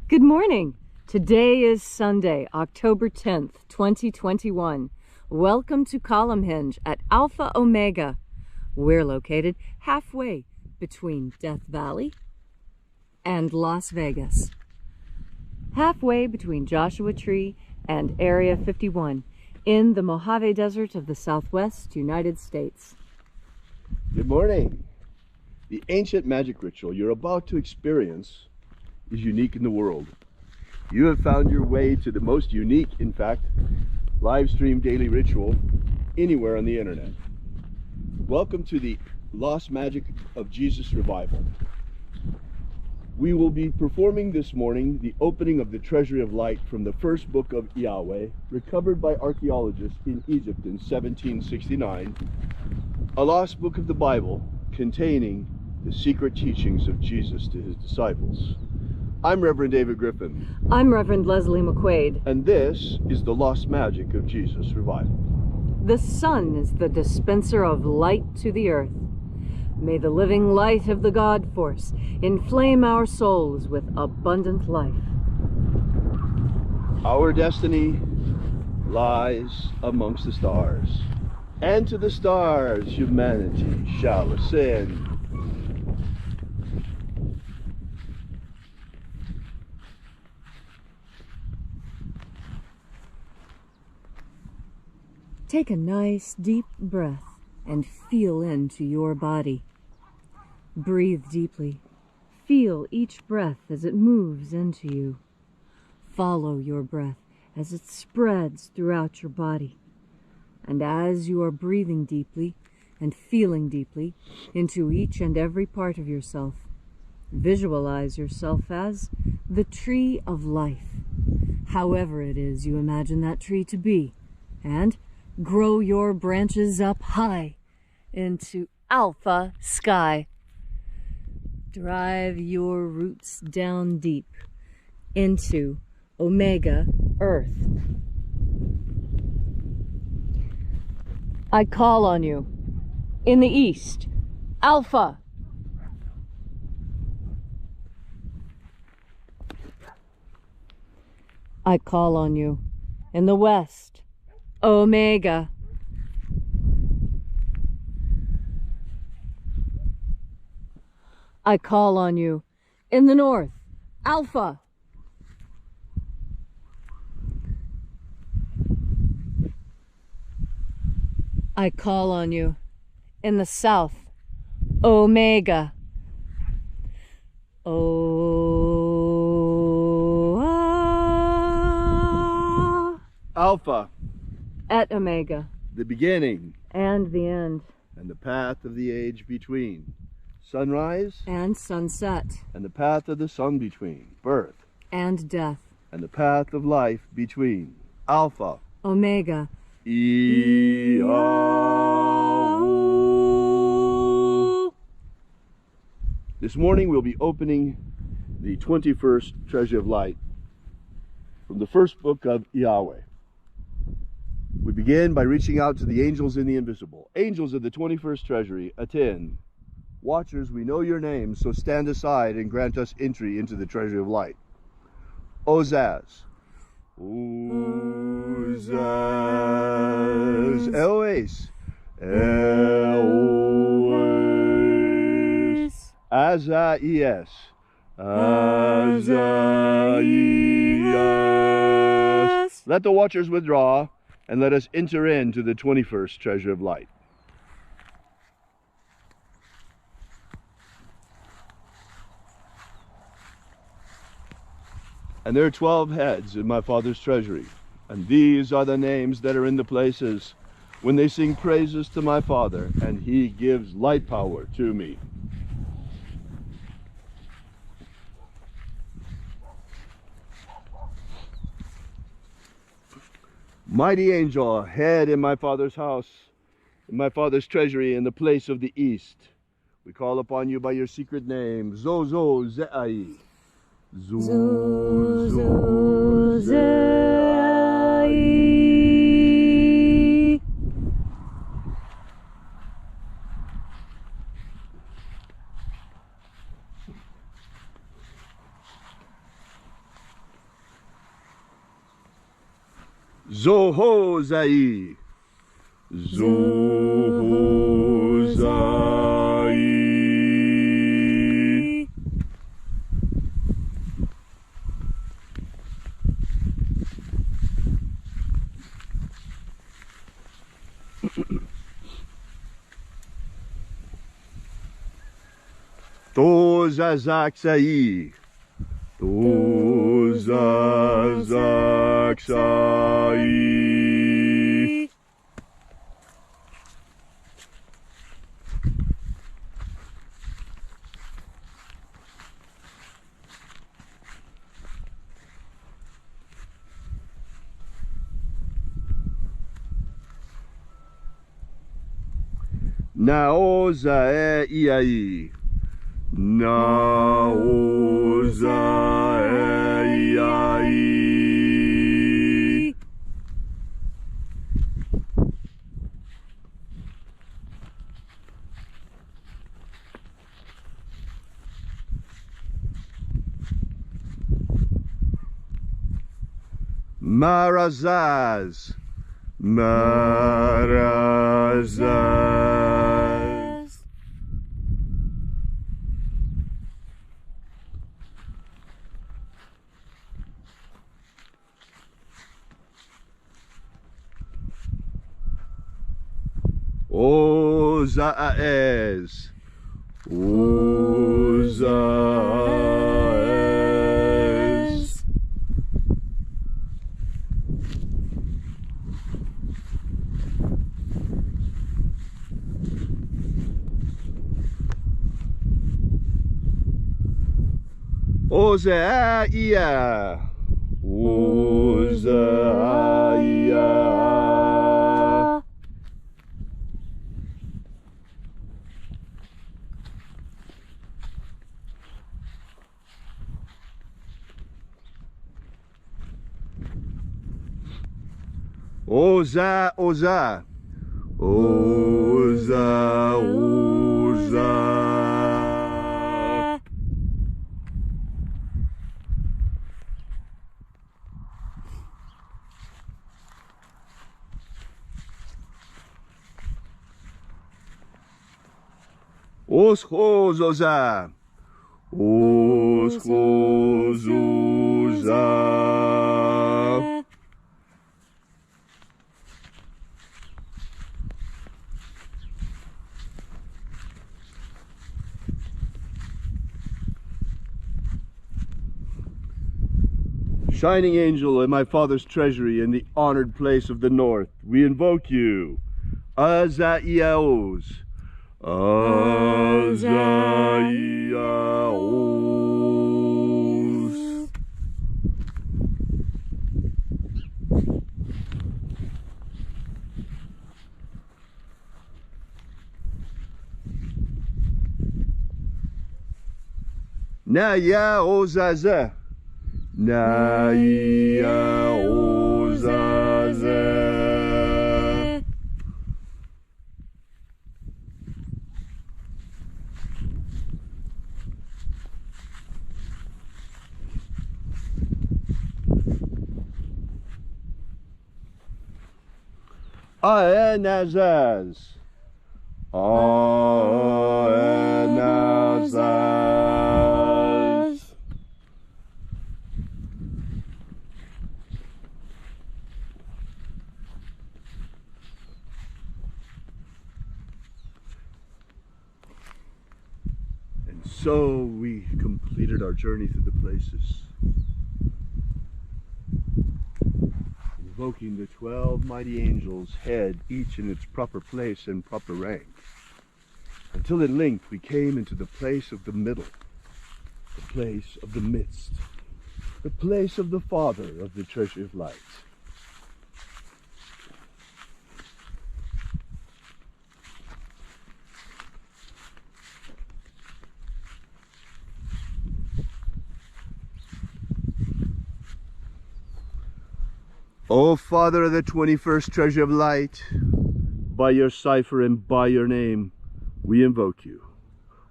Good morning. Today is Sunday, October 10th, 2021. Welcome to Column Hinge at Alpha Omega. We're located halfway between Death Valley and Las Vegas. Halfway between Joshua Tree and Area 51 in the Mojave Desert of the Southwest United States. Good morning. The ancient magic ritual you're about to experience is unique in the world. You have found your way to the most unique, in fact, live stream daily ritual anywhere on the internet. Welcome to the Lost Magic of Jesus Revival. We will be performing this morning the opening of the Treasury of Light from the first book of IAOE, recovered by archaeologists in Egypt in 1769, a lost book of the Bible containing the secret teachings of Jesus to his disciples. I'm Reverend David Griffin. I'm Reverend Leslie McQuade. And this is the Lost Magic of Jesus Revival. The sun is the dispenser of light to the earth. May the living light of the God Force inflame our souls with abundant life. Our destiny lies amongst the stars, and to the stars humanity shall ascend. Take a nice deep breath and feel into your body. Breathe deeply. Feel each breath as it moves into you. Follow your breath as it spreads throughout your body. And as you are breathing deeply and feeling deeply into each and every part of yourself, visualize yourself as the tree of life, however it is you imagine that tree to be, and grow your branches up high into alpha sky. Drive your roots down deep into omega earth. I call on you in the east, alpha. I call on you in the west, omega. I call on you in the north, alpha. I call on you in the south, omega. Alpha. At omega. The beginning. And the end. And the path of the age between. Sunrise. And sunset. And the path of the sun between. Birth. And death. And the path of life between. Alpha. Omega. IAOE. This morning we'll be opening the 21st Treasury of Light from the first book of IAOE. We begin by reaching out to the angels in the invisible. Angels of the 21st Treasury, attend. Watchers, we know your names, so stand aside and grant us entry into the Treasury of Light. Ozaz. Ozaz. Eloes. Eloes. Azaias. Azaias. Let the watchers withdraw, and let us enter into the 21st Treasure of Light. And there are 12 heads in my Father's treasury, and these are the names that are in the places when they sing praises to my Father, and he gives light power to me. Mighty angel, head in my Father's house, in my Father's treasury, in the place of the east, we call upon you by your secret name, Zozo Ze'ai. Zozo Ze'ai. Zohozai. Zohozai. Tozazaksai. Tozazaksai. Naozae Iai. Naozae Iai. Marazaz. Marazaz. Ozaez. Ozaez. Ozaia. Ozaia. Oza, Oza. Oza, Oza. Oschozoza. Oschozoza. Shining angel in my father's treasury in the honored place of the north, we invoke you. Azaiaos. Azaiaos. Naya Ozaza. Naya Ozaza. Aenazaz. Aenazaz. And so we completed our journey through the places, invoking the 12 mighty angels, head each in its proper place and proper rank, until at length we came into the place of the middle, the place of the midst, the place of the Father of the treasure of light. O Father of the 21st treasure of light, by your cipher and by your name, we invoke you.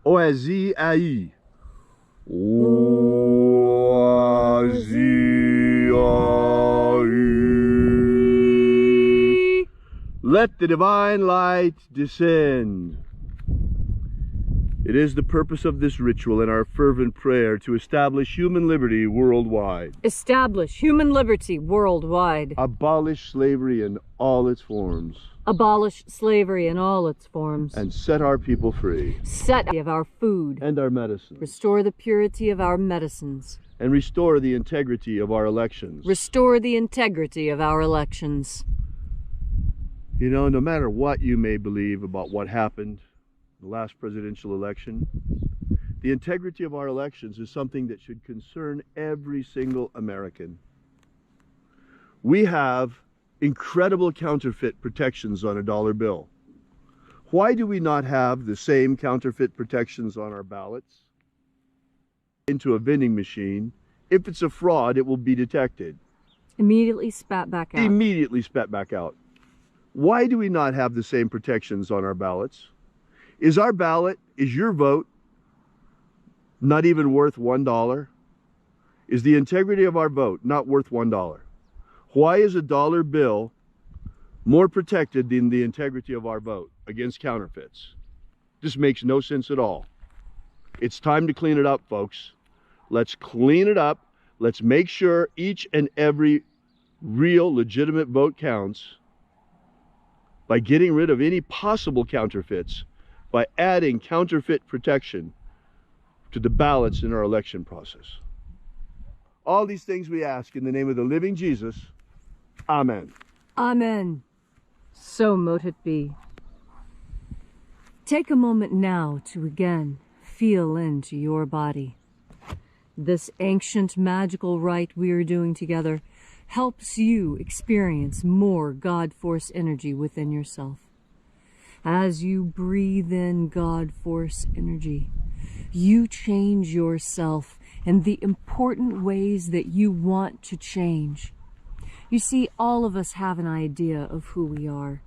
Oazi Ai. Oazi Ai. Let the divine light descend. It is the purpose of this ritual and our fervent prayer to establish human liberty worldwide. Establish human liberty worldwide. Abolish slavery in all its forms. Abolish slavery in all its forms. And set our people free. Set of our food. And our medicine. Restore the purity of our medicines. And restore the integrity of our elections. Restore the integrity of our elections. You know, no matter what you may believe about what happened the last presidential election, the integrity of our elections is something that should concern every single American. We have incredible counterfeit protections on a dollar bill. Why do we not have the same counterfeit protections on our ballots? Into a vending machine. If it's a fraud, it will be detected. Immediately spat back out. Immediately spat back out. Why do we not have the same protections on our ballots? Is our ballot, is your vote not even worth $1? Is the integrity of our vote not worth $1? Why is a dollar bill more protected than the integrity of our vote against counterfeits? This makes no sense at all. It's time to clean it up, folks. Let's clean it up. Let's make sure each and every real, legitimate vote counts by getting rid of any possible counterfeits, by adding counterfeit protection to the ballots in our election process. All these things we ask in the name of the living Jesus. Amen. Amen. So mote it be. Take a moment now to again feel into your body. This ancient magical rite we are doing together helps you experience more God Force energy within yourself. As you breathe in God Force energy, you change yourself in the important ways that you want to change. You see, all of us have an idea of who we are,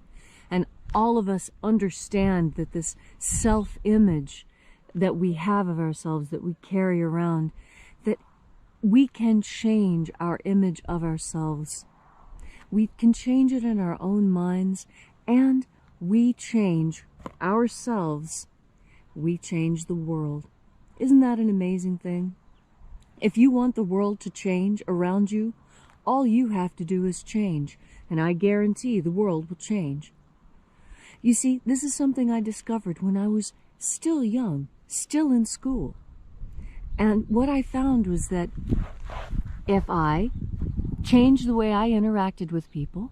and all of us understand that this self-image that we have of ourselves, that we carry around, that we can change our image of ourselves. We can change it in our own minds, and we change ourselves. We change the world. Isn't that an amazing thing? If you want the world to change around you, all you have to do is change, and I guarantee the world will change. You see, this is something I discovered when I was still young, still in school. And what I found was that if I changed the way I interacted with people,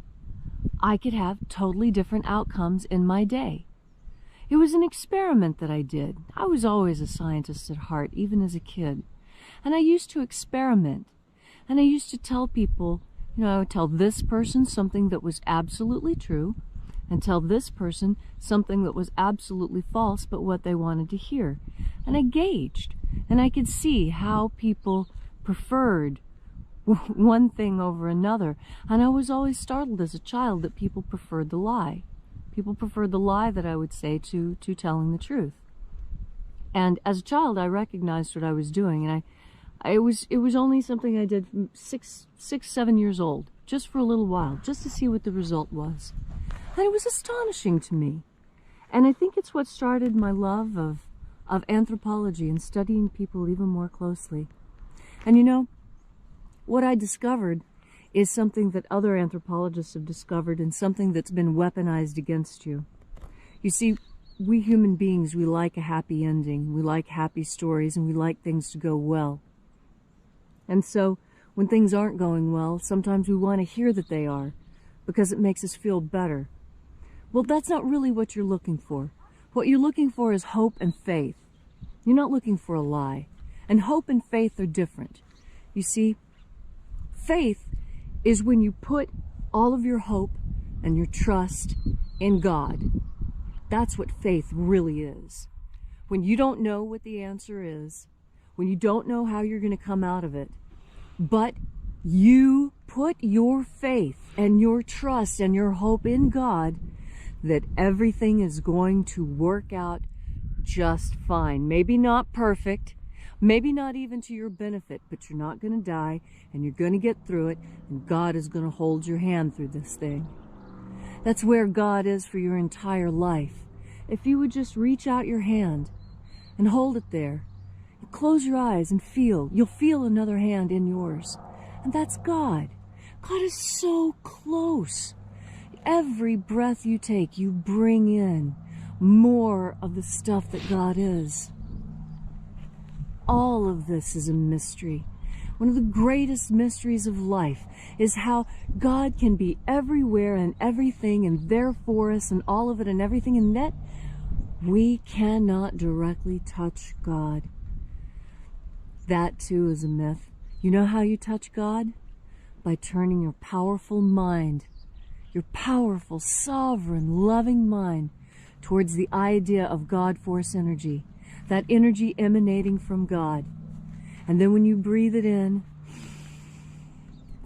I could have totally different outcomes in my day. It was an experiment that I did. I was always a scientist at heart, even as a kid. And I used to experiment. And I used to tell people, you know, I would tell this person something that was absolutely true, and tell this person something that was absolutely false, but what they wanted to hear. And I gauged, and I could see how people preferred one thing over another. And I was always startled as a child that people preferred the lie. People preferred the lie that I would say to telling the truth. And as a child, I recognized what I was doing, and it was only something I did from 7 years old, just for a little while, just to see what the result was. And it was astonishing to me. And I think it's what started my love of anthropology and studying people even more closely. And you know, what I discovered is something that other anthropologists have discovered, and something that's been weaponized against you. You see, we human beings, we like a happy ending, we like happy stories, and we like things to go well. And so, when things aren't going well, sometimes we want to hear that they are, because it makes us feel better. Well, that's not really what you're looking for. What you're looking for is hope and faith. You're not looking for a lie. And hope and faith are different. You see, faith is when you put all of your hope and your trust in God. That's what faith really is. When you don't know what the answer is, when you don't know how you're going to come out of it, but you put your faith and your trust and your hope in God, that everything is going to work out just fine. Maybe not perfect, maybe not even to your benefit, but you're not going to die, and you're going to get through it, and God is going to hold your hand through this thing. That's where God is for your entire life. If you would just reach out your hand and hold it there, close your eyes and feel, you'll feel another hand in yours. And that's God. God is so close. Every breath you take, you bring in more of the stuff that God is. All of this is a mystery. One of the greatest mysteries of life is how God can be everywhere and everything and there for us and all of it and everything, and yet we cannot directly touch God. That too is a myth. You know how you touch God? By turning your powerful mind, your powerful, sovereign, loving mind towards the idea of God force energy, that energy emanating from God. And then when you breathe it in,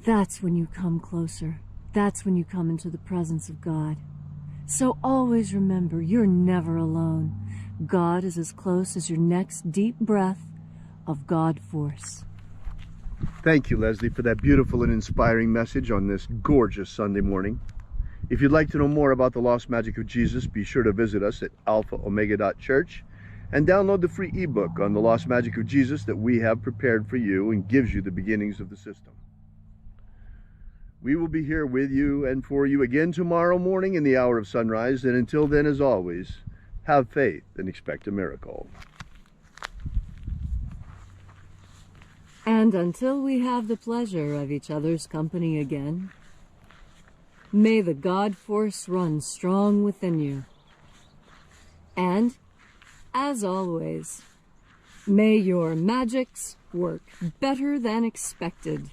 that's when you come closer. That's when you come into the presence of God. So always remember, you're never alone. God is as close as your next deep breath of God force. Thank you, Leslie, for that beautiful and inspiring message on this gorgeous Sunday morning. If you'd like to know more about the Lost Magic of Jesus, be sure to visit us at alphaomega.church and download the free ebook on the Lost Magic of Jesus that we have prepared for you and gives you the beginnings of the system. We will be here with you and for you again tomorrow morning in the hour of sunrise, and until then, as always, have faith and expect a miracle. And until we have the pleasure of each other's company again, may the God force run strong within you. And, as always, may your magics work better than expected.